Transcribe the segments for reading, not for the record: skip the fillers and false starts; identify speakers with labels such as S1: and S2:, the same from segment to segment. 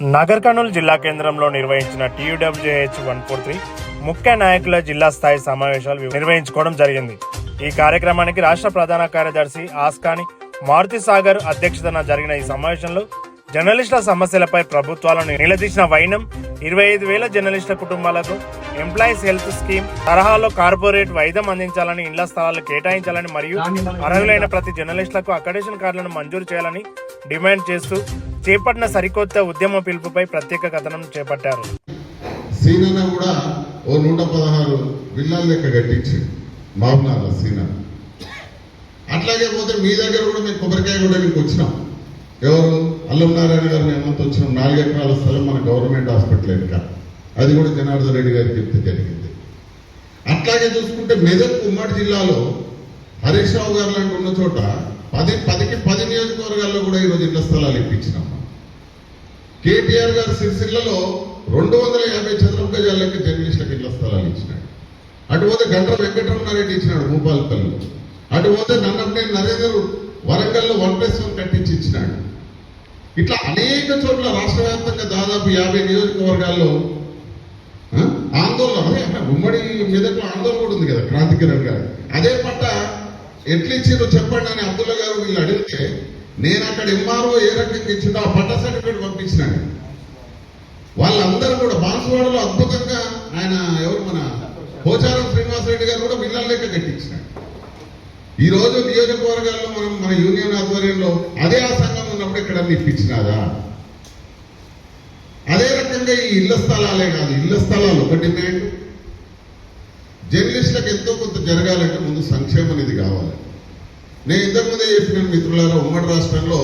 S1: నాగర్ కర్నూలు జిల్లా కేంద్రంలో నిర్వహించిన TUWJH 143 ముఖ్య నాయకుల జిల్లా స్థాయి సమావేశాలు నిర్వహించుకోవడం జరిగింది. ఈ కార్యక్రమానికి రాష్ట్ర ప్రధాన కార్యదర్శి ఆస్కాని మారుతి సాగర్ అధ్యక్షతన జరిగిన ఈ సమావేశంలో జర్నలిస్టుల సమస్యలపై ప్రభుత్వాలను నిలదీసిన వైనం 25,000 జర్నలిస్టుల కుటుంబాలకు ఎంప్లాయీస్ హెల్త్ స్కీమ్ తరహాలో కార్పొరేట్ వైద్యం అందించాలని, ఇళ్ల స్థలాలు కేటాయించాలని మరియు అర్హులైన ప్రతి జర్నలిస్టులకు అక్రెడిటేషన్ కార్డులను మంజూరు చేయాలని డిమాండ్ చేస్తూ చేపట్టిన సరికొత్త ఉద్యమ పిలుపుపై ప్రత్యేక కథనం చేపట్టారు.
S2: సీనన్న కూడా ఓ 116 విల్లాల లెక్క కట్టించింది బాబునాథ సీన. అట్లాగే పోతే మీ దగ్గర కూడా మేము కొబ్బరికాయ కూడా మీకు వచ్చినాం. ఎవరు అల్లం నారాయణ గారు మేమంతా వచ్చినాం. 4 ఎకరాల స్థలం మన గవర్నమెంట్ హాస్పిటల్ వెనుక, అది కూడా జనార్దన్ రెడ్డి గారికి చెప్తే జరిగింది. అట్లాగే చూసుకుంటే మెదక్ ఉమ్మడి జిల్లాలో హరీష్ రావు గారు లాంటి ఉన్న చోట 10 నియోజకవర్గాల్లో కూడా ఈరోజు ఇళ్ల స్థలాలు ఇప్పించినాం. కేటీఆర్ గారు సిరిసిల్లలో 250 చదరపు గజాలకి జర్నలిస్టులకు ఇళ్ల స్థలాలు ఇచ్చినాడు. అటుపోతే గంట్ర వెంకటరమణారెడ్డి ఇచ్చినాడు భూపాలపల్లి. అటుపోతే నన్నపనేని నరేందర్ వరంగల్లో 1+1 కట్టించి ఇచ్చినాడు. ఇట్లా అనేక చోట్ల రాష్ట్ర వ్యాప్తంగా దాదాపు 50 నియోజకవర్గాల్లో ఆందోళన, ఉమ్మడి మెదక్లో ఆందోళన కూడా ఉంది కదా క్రాంతికిరణ్ గారు. అదే పట్ట ఎట్లిచ్చిందో చెప్పండి అని అబ్దుల్లా గారు వీళ్ళు అడిగితే నేను అక్కడ ఎంఆర్ఓ ఏ రకంగా ఇచ్చిందో ఆ పట్ట సర్టిఫికేట్ పంపించినాడు. వాళ్ళందరూ కూడా బాన్సువాడలో అద్భుతంగా ఆయన ఎవరు మన పోచారం శ్రీనివాసరెడ్డి గారు కూడా విల్లాల లెక్క కట్టించినాడు. ఈ రోజు నియోజకవర్గాల్లో మన యూనియన్ ఆధ్వర్యంలో అదే ఆ సంఘం ఉన్నప్పుడు ఇక్కడ ఇప్పించినారా? అదే రకంగా ఈ ఇళ్ల స్థలాలే కాదు, ఇళ్ల స్థలాలు ఒకటి జర్నలిస్టులకు ఎంతో కొంత జరగాలంటే ముందు సంక్షేమ నిధి కావాలి. నేను ఇంతకుముందే చెప్పిన మిత్రులారా, ఉమ్మడి రాష్ట్రంలో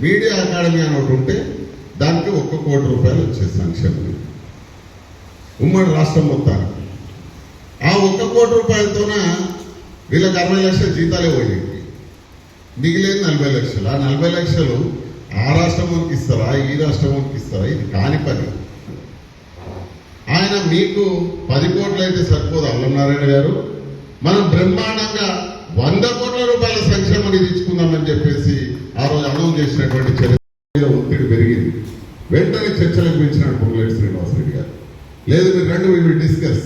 S2: మీడియా అకాడమీ అని ఒకటి ఉంటే దానికి 1 కోటి రూపాయలు వచ్చేది సంక్షేమ నిధి ఉమ్మడి రాష్ట్రం మొత్తానికి. ఆ 1 కోటి రూపాయలతోన వీళ్ళకి 60 లక్షల జీతాలే పోయేవి, మిగిలేదు 40 లక్షలు. ఆ 40 లక్షలు ఆ రాష్ట్రంకి ఇస్తారా, ఈ రాష్ట్రంకి ఇస్తారా? ఇది కాని పని. ఆయన మీకు 10 కోట్లు అయితే సరిపోదు అల్లం నారాయణ గారు, మనం బ్రహ్మాండంగా 100 కోట్ల రూపాయల సంక్షేమ నిధి ఇచ్చుకుందామని చెప్పేసి ఆ రోజు అనౌన్స్ చేసినటువంటి చర్చ ఒత్తిడి పెరిగింది. వెంటనే చర్చలకు పిలిచినాడు పొంగులేటి శ్రీనివాసరెడ్డి గారు. లేదు మీరు రండి, మీరు డిస్కస్.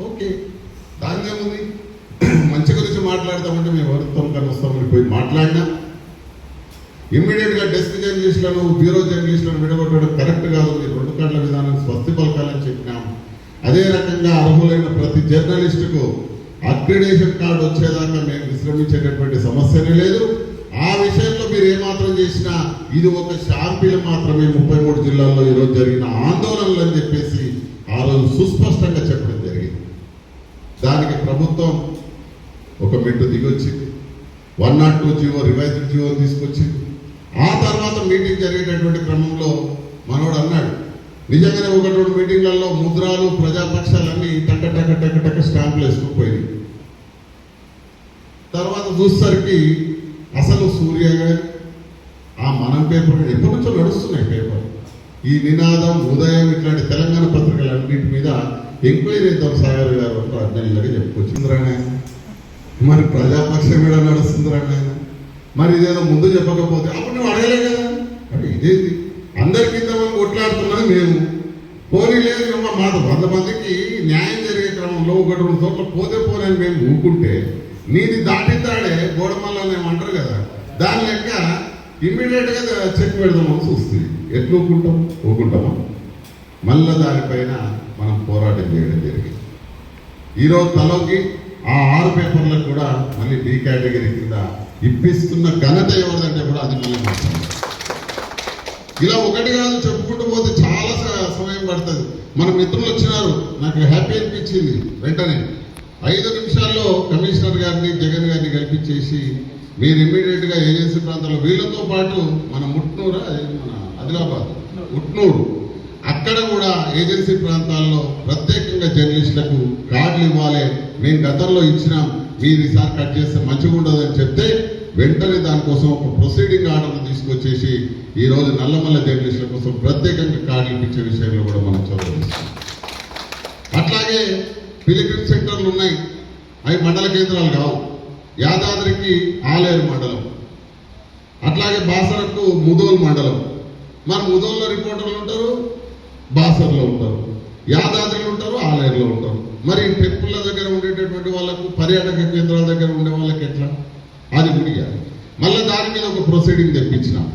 S2: ఓకే, దాని ఏముంది, మంచి గురించి మాట్లాడతామంటే మేము ఎవరితో కన్నా వస్తామని పోయి మాట్లాడినా ఇమ్మీడియట్ గా డెస్క్ జర్నలిస్టులను, బ్యూరో జర్నలిస్టులను విడగొట్టడం కరెక్ట్ కాదు, మీరు 2 కార్డుల విధానం స్వస్తి పలకాలని చెప్పినాం. అదే రకంగా అర్హులైన ప్రతి జర్నలిస్టుకు అక్రిడేషన్ కార్డు వచ్చేదాకా మేము విశ్రమించేటటువంటి సమస్యనే లేదు. ఆ విషయంలో మీరు ఏమాత్రం చేసినా ఇది ఒక శాంపిల్ మాత్రమే 33 జిల్లాల్లో ఈరోజు జరిగిన ఆందోళనలు అని చెప్పేసి ఆ రోజు సుస్పష్టంగా చెప్పడం జరిగింది. దానికి ప్రభుత్వం ఒక మెట్టు దిగొచ్చింది, 102 జీవో రివైజ్డ్ జీవో తీసుకొచ్చింది. ఆ తర్వాత మీటింగ్ జరిగేటటువంటి క్రమంలో మనోడు అన్నాడు, నిజంగానే 1-2 మీటింగ్లలో ముద్రాలు ప్రజాపక్షాలన్నీ టక్క స్టాంపులు వేసుకుపోయింది. తర్వాత చూసేసరికి అసలు సూర్య గారు ఆ మనం పేపర్ ఎప్పటి నుంచో నడుస్తున్నాయి పేపర్, ఈ నినాదం, ఉదయం ఇట్లాంటి తెలంగాణ పత్రికలన్నింటి మీద ఎంక్వైరీ చేద్దాం సాగర్ గారు అంటే 14 చెప్పుకొచ్చిందిరాయన. మరి ప్రజాపక్షం మీద నడుస్తుందిరాయన, మరి ఇదేదో ముందు చెప్పకపోతే అప్పుడు నువ్వు అడగలే కదా. అంటే ఇదేంటి, అందరికీ మనం కొట్లాడుతున్నది మేము, పోనీ లేదు మాకు 100 మందికి న్యాయం జరిగే క్రమంలో 1-2 చోట్ల పోని మేము ఊకుంటే నీది దాటిద్దాడే గోడమల్లని ఏమంటారు కదా, దాని లెక్క ఇమ్మీడియట్ గా చెక్ పెడదామని చూస్తుంది. ఎట్లా ఊకుంటామా? మళ్ళా దానిపైన మనం పోరాటం చేయడం జరిగింది. ఈరోజు తలోకి ఆ 6 పేపర్లకు కూడా మళ్ళీ B కేటగిరీ కింద ఇప్పిస్తున్న ఘనత ఎవరిదంటే కూడా అది మళ్ళీ మాట్లాడాలి. ఇలా ఒకటి కాదు చెప్పుకుంటూ పోతే చాలా సమయం పడుతుంది. మన మిత్రులు వచ్చినారు, నాకు హ్యాపీ అనిపించింది. వెంటనే 5 నిమిషాల్లో కమిషనర్ గారిని, జగన్ గారిని కల్పించేసి మీరు ఇమ్మీడియట్ గా ఏజెన్సీ ప్రాంతాల్లో వీళ్ళతో పాటు మన ముట్నూరు, మన ఆదిలాబాద్ ఉట్నూరు, అక్కడ కూడా ఏజెన్సీ ప్రాంతాల్లో ప్రత్యేకంగా జర్నలిస్టులకు కార్డులు ఇవ్వాలి, మేము గతంలో ఇచ్చినాం, మీరు ఈసారి కట్ చేస్తే మంచిగా ఉండదని చెప్తే వెంటనే దానికోసం ఒక ప్రొసీడింగ్ ఆర్డర్ తీసుకొచ్చేసి ఈ రోజు నల్లమల్ల జర్నలిస్టుల కోసం ప్రత్యేకంగా కార్డులు ఇప్పించే విషయంలో కూడా మనం చదువుతున్నాం. అట్లాగే పిలిగ్రిమ్ సెంటర్లు ఉన్నాయి, అవి మండల కేంద్రాలు కావు. యాదాద్రికి ఆలేరు మండలం, అట్లాగే బాసరకు ముదోల్ మండలం, మన ముదోల్లో రిపోర్టర్లు ఉంటారు, బాసర్లో ఉంటారు, యాదాద్రిలో ఉంటారు, ఆలేరులో ఉంటారు. మరి టెంపుల్ల దగ్గర ఉండేటటువంటి వాళ్ళకు, పర్యాటక కేంద్రాల దగ్గర ఉండే వాళ్ళకి ఎట్లా? అది గుడియాలి. మళ్ళీ దాని మీద ఒక ప్రొసీడింగ్ తెప్పించినాం.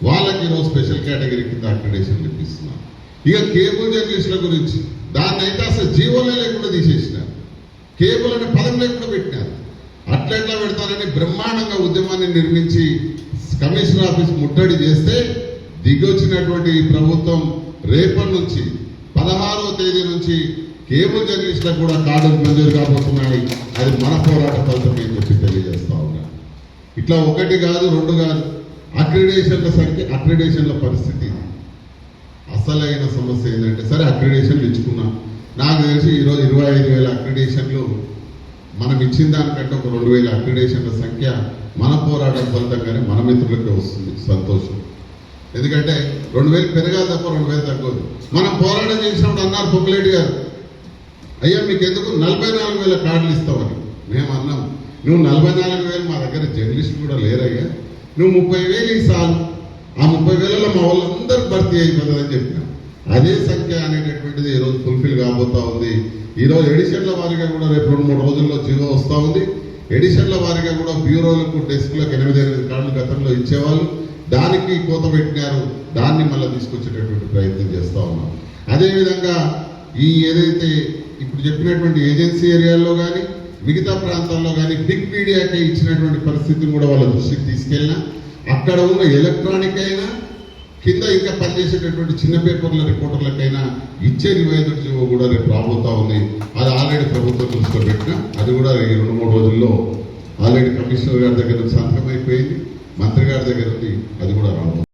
S2: వాళ్ళకి ఈరోజు స్పెషల్ కేటగిరీ కింద అక్రిడేషన్ తెప్పిస్తున్నాం. ఇక కేబుల్ జర్నలిస్టుల గురించి దాన్ని అయితే అసలు జీవోలే లేకుండా తీసేసినారు. కేబుల్ అనే పదం లేకుండా పెట్టినారు. అట్లెట్లా పెడతారని బ్రహ్మాండంగా ఉద్యమాన్ని నిర్మించి కమిషనర్ ఆఫీస్ ముట్టడి చేస్తే దిగొచ్చినటువంటి ఈ ప్రభుత్వం రేపటి నుంచి 16వ తేదీ నుంచి కేబుల్ జర్నలిస్టులకు కూడా కార్డులు మంజూరు కాబోతున్నాయి. అది మన పోరాట ఫలితమే అని చెప్పి తెలియజేస్తా ఉన్నా. ఇట్లా ఒకటి కాదు, రెండు కాదు, అక్రిడేషన్ల సంఖ్య, అక్రిడేషన్ల పరిస్థితి. అసలైన సమస్య ఏంటంటే, సరే అక్రిడేషన్లు ఇచ్చుకున్నాం. నాకు తెలిసి ఈరోజు 25,000 అక్రిడేషన్లు మనం ఇచ్చిన దానికంటే ఒక 2,000 అక్రిడేషన్ల సంఖ్య మన పోరాటం ఫలితంగానే మన మిత్రులకే వస్తుంది. సంతోషం. ఎందుకంటే 2,000 పెరగాలి తప్ప 2,000 తగ్గదు. మనం పోరాటం చేసినప్పుడు అన్నారు పొక్కులేటి గారు, అయ్యా మీకు ఎందుకు 44,000 కార్డులు ఇస్తామని. మేము అన్నాం, నువ్వు 44,000, మా దగ్గర జర్నలిస్టులు కూడా లేరయ్యా, నువ్వు 30,000 ఇస్తాను, ఆ 30,000లో మా వాళ్ళందరూ భర్తీ అయిపోతుందని చెప్పిన. అదే సంఖ్య అనేటటువంటిది ఈరోజు ఫుల్ఫిల్ కాబోతా ఉంది. ఈరోజు ఎడిషన్ల వారిగా కూడా రేపు 2-3 రోజుల్లో జీవో వస్తూ ఉంది. ఎడిషన్ల వారిగా కూడా బ్యూరోలకు, డెస్క్లకు 8-8 కార్డులు గతంలో ఇచ్చేవాళ్ళు, దానికి కోత పెట్టినారు. దాన్ని మళ్ళీ తీసుకొచ్చేటటువంటి ప్రయత్నం చేస్తూ ఉన్నాం. అదేవిధంగా ఈ ఏదైతే ఇప్పుడు చెప్పినటువంటి ఏజెన్సీ ఏరియాల్లో కానీ మిగతా ప్రాంతాల్లో కానీ బిగ్ మీడియాకే ఇచ్చినటువంటి పరిస్థితిని కూడా వాళ్ళ దృష్టికి తీసుకెళ్ళినా, అక్కడ ఉన్న ఎలక్ట్రానిక్ అయినా కింద ఇంకా పనిచేసేటటువంటి చిన్న పేపర్ల రిపోర్టర్లకైనా ఇచ్చే నివేదిక జీవో కూడా రేపు రాబోతా ఉంది. అది ఆల్రెడీ ప్రభుత్వం దృష్టిలో పెట్టినా, అది కూడా ఈ 2-3 రోజుల్లో ఆల్రెడీ కమిషనర్ గారి దగ్గర సంతకం అయిపోయింది, మంత్రి గారి దగ్గర ఉంది, అది కూడా రాబోతుంది.